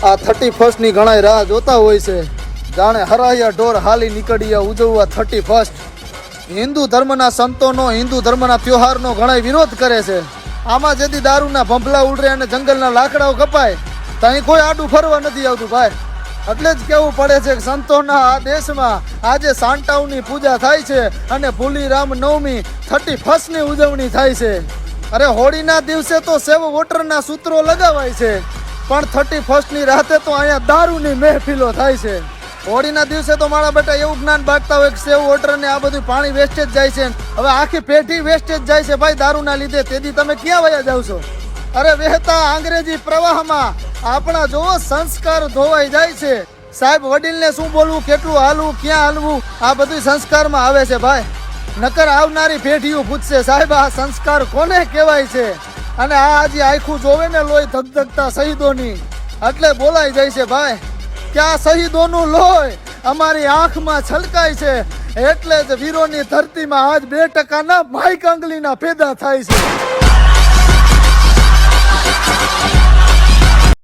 આ 31 ની ઘણા રાહ જોતા હોય છે. જાણે હરાયા ઢોર હાલી નીકળ્યા ઉજવવા 31. હિન્દુ ધર્મના સંતોનો હિન્દુ ધર્મના ત્યોહારનો ઘણા વિરોધ કરે છે. આમાં જેથી દારૂના ભંભલા ઉડરે અને જંગલના લાકડાઓ કપાય ત્યાં કોઈ આડું ફરવા નથી આવતું ભાઈ. એટલે જ કેવું પડે છે કે સંતોના આ દેશમાં આજે સાંટાઓની પૂજા થાય છે અને ભૂલી રામ નવમી 31 ની ઉજવણી થાય છે. અરે હોળીના દિવસે તો સેવ વોટરના સૂત્રો લગાવાય છે, પણ 31 ની રાતે તો અહીંયા દારૂની મહેફિલો થાય છે. હોળીના દિવસે તો મારા બેટા એવું જ્ઞાન બાંટતા હોય કે સેવ વોટર ને આ બધું પાણી વેસ્ટેજ જાય છે. હવે આખી પેઢી વેસ્ટેજ જાય છે ભાઈ દારૂના લીધે. તેથી તમે ક્યાં વયા જાવ છો? અરે વહેતા અંગ્રેજી પ્રવાહમાં આપણા જોવો સંસ્કાર ધોવાઈ જાય છે. સાહેબ વડીલને શું બોલવું, કેટલું હાલવું, ક્યાં હાલવું, આ બધું સંસ્કારમાં આવે છે ભાઈ. નકર આવનારી પેઢીઓ પૂછશે સાહેબ આ સંસ્કાર કોને કહેવાય છે? અને આ આજે આખું જોવે ને લોહી ધગધગતા શહીદોની એટલે બોલાઈ જાય છે ભાઈ કે આ શહીદોનું લોહી અમારી આંખમાં છલકાય છે. એટલે જ વીરોની ધરતીમાં આજ 2% ભાઈ કંગલીના પેદા થાય છે.